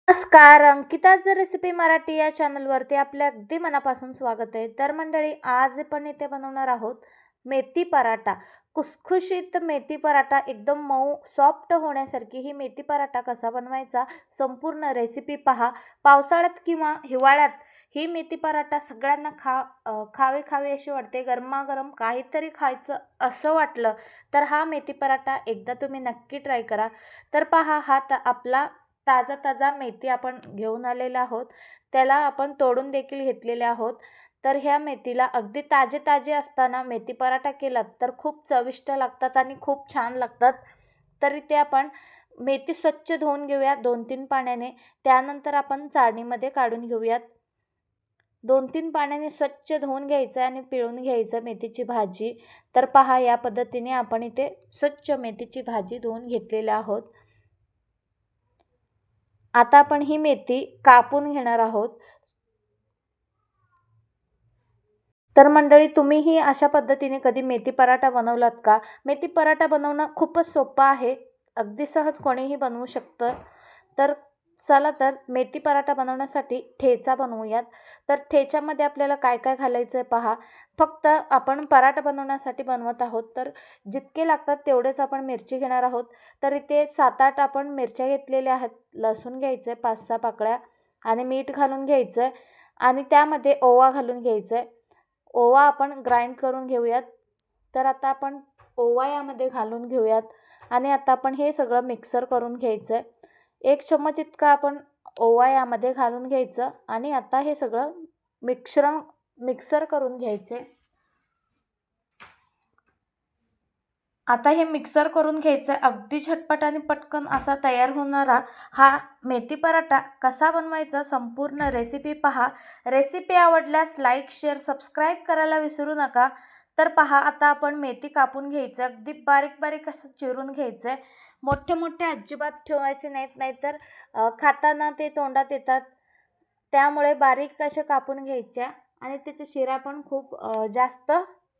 नमस्कार, अंकिताज रेसिपी मराठी या चॅनलवरती आपल्या अगदी मनापासून स्वागत आहे. तर मंडळी, आज आपण इथे बनवणार आहोत मेथी पराठा. खुसखुशीत मेथी पराठा, एकदम मऊ सॉफ्ट होण्यासारखी ही मेथी पराठा कसा बनवायचा संपूर्ण रेसिपी पहा. पावसाळ्यात किंवा हिवाळ्यात ही मेथी पराठा सगळ्यांना खावे खावे अशी वाटते. गरमागरम काहीतरी खायचं असं वाटलं तर हा मेथी पराठा एकदा तुम्ही नक्की ट्राय करा. तर पहा, हा आपला ताजा ताजा मेथी आपण घेऊन आलेला आहोत. त्याला आपण तोडून देखील घेतलेले आहोत. तर ह्या मेथीला अगदी ताजे ताजे असताना मेथी पराठा केलात तर खूप चविष्ट लागतात आणि खूप छान लागतात. तर इथे आपण मेथी स्वच्छ धुवून घेऊया 2-3 पाण्याने. त्यानंतर आपण चाळणीमध्ये काढून घेऊयात. 2-3 पाण्याने स्वच्छ धुवून घ्यायचं आणि पिळून घ्यायचं मेथीची भाजी. तर पहा, या पद्धतीने आपण इथे स्वच्छ मेथीची भाजी धुवून घेतलेली आहोत. आता आपण ही मेथी कापून घेणार आहोत. तर मंडळी, तुम्हीही अशा पद्धतीने कधी मेथी पराठा बनवलात का? मेथी पराठा बनवणं खूपच सोपं आहे. अगदी सहज कोणीही बनवू शकतं. तर चला, तर मेथी पराठा बनवण्यासाठी ठेचा बनवूयात. तर ठेच्यामध्ये आपल्याला काय काय घालायचं आहे पहा. फक्त आपण पराठा बनवण्यासाठी बनवत आहोत, तर जितके लागतात तेवढेच आपण मिरची घेणार आहोत. तर इथे 7-8 आपण मिरच्या घेतलेल्या आहेत. लसूण घ्यायचं आहे 5-6 पाकळ्या आणि मीठ घालून घ्यायचं आहे आणि त्यामध्ये ओवा घालून घ्यायचं आहे. ओवा आपण ग्राइंड करून घेऊयात. तर आता आपण ओवा यामध्ये घालून घेऊयात आणि आता आपण हे सगळं मिक्सर करून घ्यायचं आहे. 1 चम्मच इतका आपण ओवा यामध्ये घालून घ्यायचं आणि आता हे सगळं मिक्सर करून घ्यायचे. आता हे मिक्सर करून घ्यायचं. अगदी झटपट आणि पटकन असा तयार होणारा हा मेथी पराठा कसा बनवायचा संपूर्ण रेसिपी पहा. रेसिपी आवडल्यास लाईक, शेअर, सबस्क्राईब करायला विसरू नका. तर पहा, आता आपण मेथी कापून घ्यायचं. अगदी बारीक बारीक असं चिरून घ्यायचं आहे. मोठे मोठे अजिबात ठेवायचे नाहीत, नाहीतर खाताना ते तोंडात येतात. त्यामुळे बारीक अशा कापून घ्यायच्या आणि त्याच्या शिरा पण खूप जास्त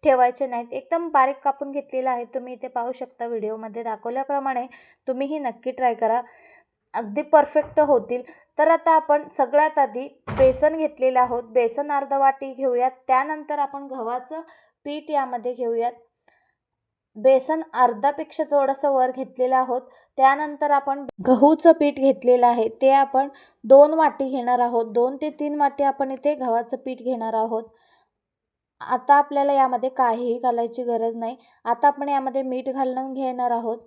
ठेवायचे नाहीत. एकदम बारीक कापून घेतलेलं आहे. तुम्ही इथे पाहू शकता व्हिडिओमध्ये दाखवल्याप्रमाणे. तुम्हीही नक्की ट्राय करा, अगदी परफेक्ट होतील. तर आता आपण सगळ्यात आधी बेसन घेतलेलं आहोत. बेसन अर्धा वाटी घेऊयात. त्यानंतर आपण गव्हाचं पीठ यामध्ये घेऊयात. बेसन अर्धापेक्षा थोडंसं वर घेतलेलं आहोत. त्यानंतर आपण गहूचं पीठ घेतलेलं आहे, ते आपण 2 वाटी घेणार आहोत. 2 ते 3 वाटी आपण इथे गव्हाचं पीठ घेणार आहोत. आता आपल्याला यामध्ये काहीही घालायची गरज नाही. आता आपण यामध्ये मीठ घालून घेणार आहोत.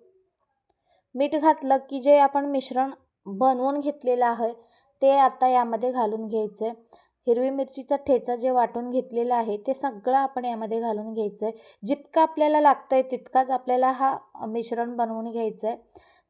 मीठ घातलं की जे आपण मिश्रण बनवून घेतलेलं आहे ते आता यामध्ये घालून घ्यायचं आहे. हिरवी मिरचीचा ठेचा जे वाटून घेतलेला आहे ते सगळं आपण यामध्ये घालून घ्यायचं आहे. जितकं आपल्याला लागतं आहे तितकाच आपल्याला हा मिश्रण बनवून घ्यायचं आहे.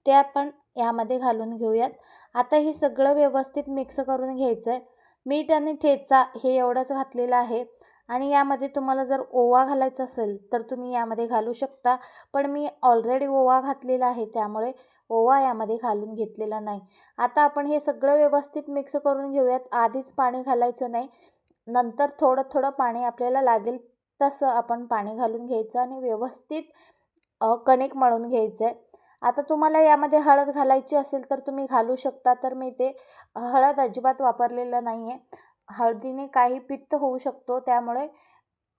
ते आपण यामध्ये घालून घेऊयात. आता हे सगळं व्यवस्थित मिक्स करून घ्यायचं आहे. मीठ आणि ठेचा हे एवढंच घातलेलं आहे आणि यामध्ये तुम्हाला जर ओवा घालायचा असेल तर तुम्ही यामध्ये घालू शकता. पण मी ऑलरेडी ओवा घातलेला आहे, त्यामुळे ओवा यामध्ये घालून घेतलेला नाही. आता आपण हे सगळं व्यवस्थित मिक्स करून घेऊयात. आधीच पाणी घालायचं नाही. नंतर थोडं थोडं पाणी आपल्याला लागेल तसं आपण पाणी घालून घ्यायचं आणि व्यवस्थित कणिक मळून घ्यायचं आहे. आता तुम्हाला यामध्ये हळद घालायची असेल तर तुम्ही घालू शकता. तर मी ते हळद अजिबात वापरलेलं नाही आहे. हळदीने काही पित्त होऊ शकतो, त्यामुळे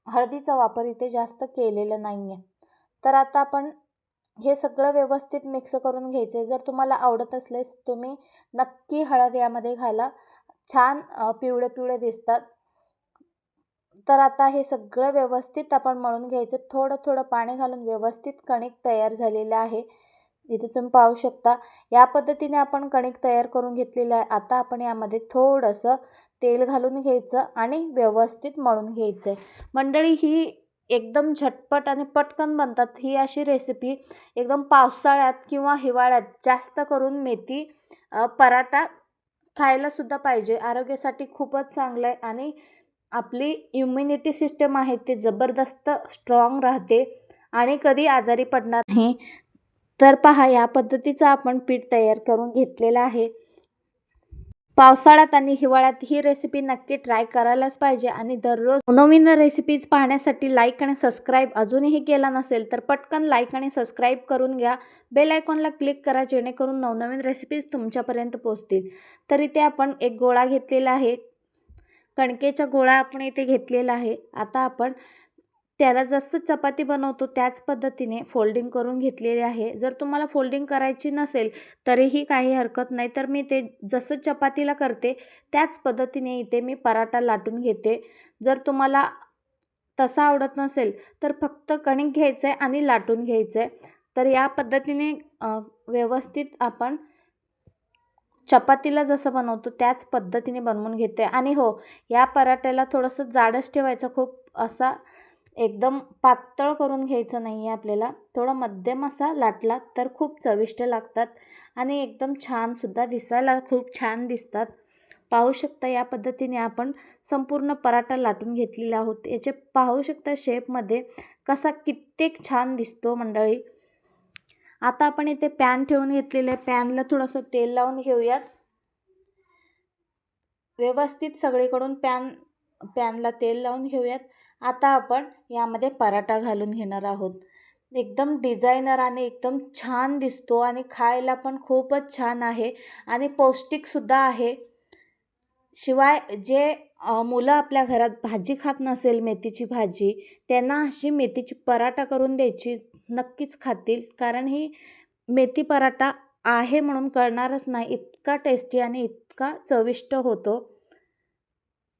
हळदीचा वापर इथे जास्त केलेला नाही आहे. तर आता आपण हे सगळं व्यवस्थित मिक्स करून घ्यायचे. जर तुम्हाला आवडत असल्यास तुम्ही नक्की हळद यामध्ये घाला. छान पिवळे पिवळे दिसतात. तर आता हे सगळं व्यवस्थित आपण मळून घ्यायचं. थोडं थोडं पाणी घालून व्यवस्थित कणिक तयार झालेलं आहे. इथे तुम्ही पाहू शकता. या पद्धतीने आपण कणिक तयार करून घेतलेलं आहे. आता आपण यामध्ये थोडंसं तेल घालून घ्यायचं आणि व्यवस्थित मळून घ्यायचं आहे. मंडळी, ही एकदम झटपट आणि पटकन बनतात. ही अशी रेसिपी एकदम पावसाळ्यात किंवा हिवाळ्यात जास्त करून मेथी पराठा खायलासुद्धा पाहिजे. आरोग्यासाठी खूपच चांगलं आहे आणि आपली इम्युनिटी सिस्टम आहे ते जबरदस्त स्ट्रॉंग राहते आणि कधी आजारी पडणार नाही. तर पहा, या पद्धतीचं आपण पीठ तयार करून घेतलेलं आहे. पावसाळ्यात आणि हिवाळ्यात ही रेसिपी नक्की ट्राय करायलाच पाहिजे आणि दररोज नवनवीन रेसिपीज पाहण्यासाठी लाईक आणि सबस्क्राईब अजूनही केला नसेल तर पटकन लाईक आणि सबस्क्राईब करून घ्या. बेल आयकॉनला क्लिक करा जेणेकरून नवनवीन रेसिपीज तुमच्यापर्यंत पोहोचतील. तर इथे आपण एक गोळा घेतलेला आहे. कणकेचा गोळा आपण इथे घेतलेला आहे. आता आपण त्याला जसं चपाती बनवतो त्याच पद्धतीने फोल्डिंग करून घेतलेले आहे. जर तुम्हाला फोल्डिंग करायची नसेल तरीही काही हरकत नाही. तर मी ते जसं चपातीला करते त्याच पद्धतीने इथे मी पराठा लाटून घेते. जर तुम्हाला तसं आवडत नसेल तर फक्त कणिक घ्यायचं आहे आणि लाटून घ्यायचं आहे. तर या पद्धतीने व्यवस्थित आपण चपातीला जसं बनवतो त्याच पद्धतीने बनवून घेते. आणि हो, या पराठ्याला थोडंसं जाडच ठेवायचं, खूप असा एकदम पातळ करून घ्यायचं नाही आहे आपल्याला. थोडा मध्यम असा लाटला तर खूप चविष्ट लागतात आणि एकदम छानसुद्धा दिसायला खूप छान दिसतात. पाहू शकता या पद्धतीने आपण संपूर्ण पराठा लाटून घेतलेला आहोत. याचे पाहू शकता शेपमध्ये कसा कित्येक छान दिसतो मंडळी. आता आपण इथे पॅन ठेवून घेतलेलं आहे. पॅनला थोडंसं तेल लावून घेऊयात. व्यवस्थित सगळीकडून पॅनला तेल लावून घेऊयात. आता आपण यामध्ये पराठा घालून घेणार आहोत. एकदम डिझायनर आणि एकदम छान दिसतो आणि खायला पण खूपच छान आहे आणि पौष्टिकसुद्धा आहे. शिवाय जे मुलं आपल्या घरात भाजी खात नसेल मेथीची भाजी, त्यांना अशी मेथीची पराठा करून द्यायची, नक्कीच खातील. कारण ही मेथी पराठा आहे म्हणून कळणारच नाही. इतका टेस्टी आणि इतका चविष्ट होतो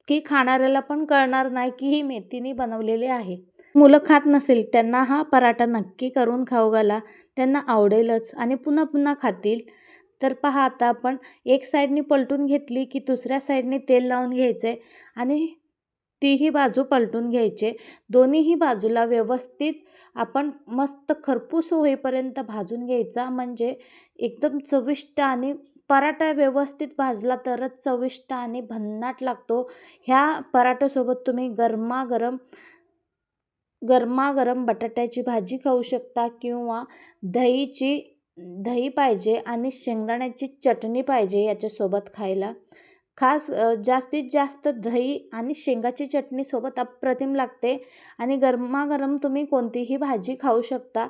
की खाणाऱ्याला पण कळणार नाही की ही मेथीने बनवलेले आहे. मुलं खात नसेल त्यांना हा पराठा नक्की करून खाऊ घाला. त्यांना आवडेलच आणि पुन्हा पुन्हा खातील. तर पहा, आता आपण एक साईडनी पलटून घेतली की दुसऱ्या साईडने तेल लावून घ्यायचे आणि तीही बाजू पलटून घ्यायचे. दोन्हीही बाजूला व्यवस्थित आपण मस्त खरपूस होईपर्यंत भाजून घ्यायचा. म्हणजे एकदम चविष्ट आणि पराठा व्यवस्थित भाजला तरच चविष्ट आणि भन्नाट लागतो. ह्या पराठ्यासोबत तुम्ही गरमागरम बटाट्याची भाजी खाऊ शकता किंवा दही पाहिजे आणि शेंगदाण्याची चटणी पाहिजे याच्यासोबत खायला. खास जास्तीत जास्त दही आणि शेंगाची चटणीसोबत अप्रतिम लागते आणि गरमागरम तुम्ही कोणतीही भाजी खाऊ शकता.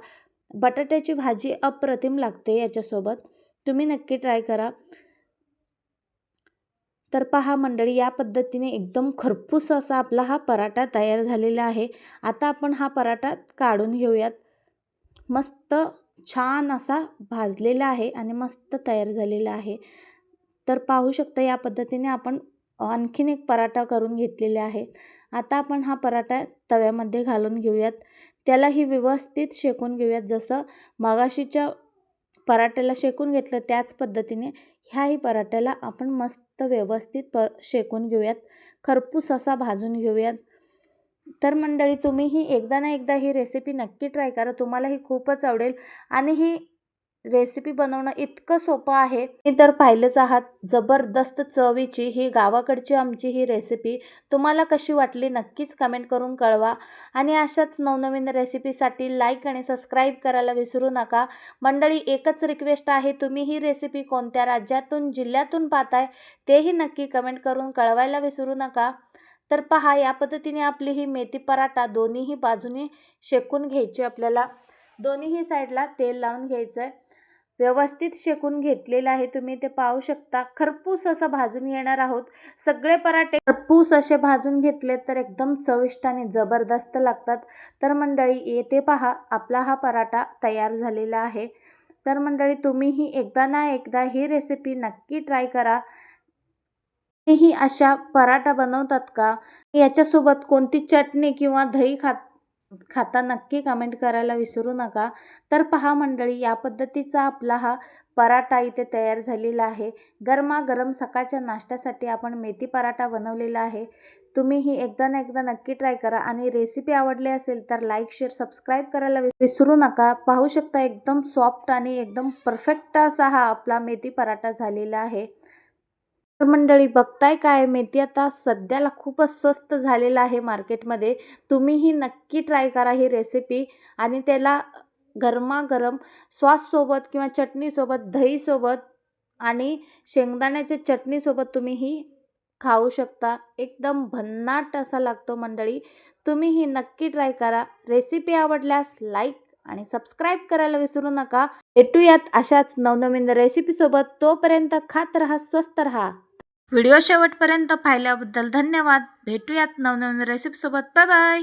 बटाट्याची भाजी अप्रतिम लागते याच्यासोबत. तुम्ही नक्की ट्राय करा. तर पहा मंडळी, या पद्धतीने एकदम खरपूस असा आपला हा पराठा तयार झालेला आहे. आता आपण हा पराठा काढून घेऊयात. मस्त छान असा भाजलेला आहे आणि मस्त तयार झालेला आहे. तर पाहू शकता या पद्धतीने आपण आणखीन एक पराठा करून घेतलेला आहे. आता आपण हा पराठा तव्यामध्ये घालून घेऊयात. त्यालाही व्यवस्थित शेकून घेऊयात. जसं मगाशीच्या पराठ्याला शेकून घेतलं त्याच पद्धतीने ह्याही पराठ्याला आपण मस्त व्यवस्थित शेकून घेऊयात. खरपूस असा भाजून घेऊयात. तर मंडळी, तुम्हीही एकदा ना एकदा ही रेसिपी नक्की ट्राय करा. तुम्हालाही खूपच आवडेल आणि ही रेसिपी बनवणं इतकं सोपं आहे. मी तर पाहिलंच आहात. जबरदस्त चवीची ही गावाकडची आमची ही रेसिपी तुम्हाला कशी वाटली नक्कीच कमेंट करून कळवा. आणि अशाच नवनवीन रेसिपीसाठी लाईक आणि सबस्क्राईब करायला विसरू नका. मंडळी, एकच रिक्वेस्ट आहे, तुम्ही ही रेसिपी कोणत्या राज्यातून जिल्ह्यातून पाहताय तेही नक्की कमेंट करून कळवायला विसरू नका. तर पहा, या पद्धतीने आपली ही मेथी पराठा दोन्हीही बाजूने शेकून घ्यायची. आपल्याला दोन्हीही साईडला तेल लावून घ्यायचं आहे. व्यवस्थित शेकून घेतलेलं आहे. तुम्ही ते पाहू शकता. खरपूस असं भाजून घेणार आहोत. सगळे पराठे खरपूस असे भाजून घेतले तर एकदम चविष्ट आणि जबरदस्त लागतात. तर मंडळी, येथे पहा, आपला हा पराठा तयार झालेला आहे. तर मंडळी, तुम्हीही एकदा ना एकदा ही रेसिपी नक्की ट्राय करा. तुम्हीही अशा पराठा बनवतात का? याच्यासोबत कोणती चटणी किंवा दही खाता नक्की कमेंट करायला विसरू नका. तर पहा मंडळी, या पद्धतीचा आपला हा पराठा इथे तयार झालेला आहे. गरमागरम सकाळच्या नाश्त्यासाठी आपण मेथी पराठा बनवलेला आहे. तुम्हीही एकदा ना एकदा नक्की ट्राय करा आणि रेसिपी आवडली असेल तर लाईक, शेअर, सबस्क्राईब करायला विसरू नका. पाहू शकता एकदम सॉफ्ट आणि एकदम परफेक्ट असा हा आपला मेथी पराठा झालेला आहे. तर मंडळी, बघताय काय, मेथी आता सध्याला खूपच स्वस्त झालेला आहे मार्केटमध्ये. तुम्हीही नक्की ट्राय करा ही रेसिपी आणि त्याला गरमागरम सॉससोबत किंवा चटणीसोबत, दहीसोबत आणि शेंगदाण्याच्या चटणीसोबत तुम्ही ही खाऊ शकता. एकदम भन्नाट असा लागतो मंडळी. तुम्ही ही नक्की ट्राय करा. रेसिपी आवडल्यास लाईक आणि सबस्क्राईब करायला विसरू नका. भेटूयात अशाच नवनवीन रेसिपीसोबत. तोपर्यंत खात राहा, स्वस्त राहा. व्हिडिओ शेवटपर्यंत पाहिल्याबद्दल धन्यवाद. भेटूयात नवनवीन रेसिपीसोबत. Bye bye.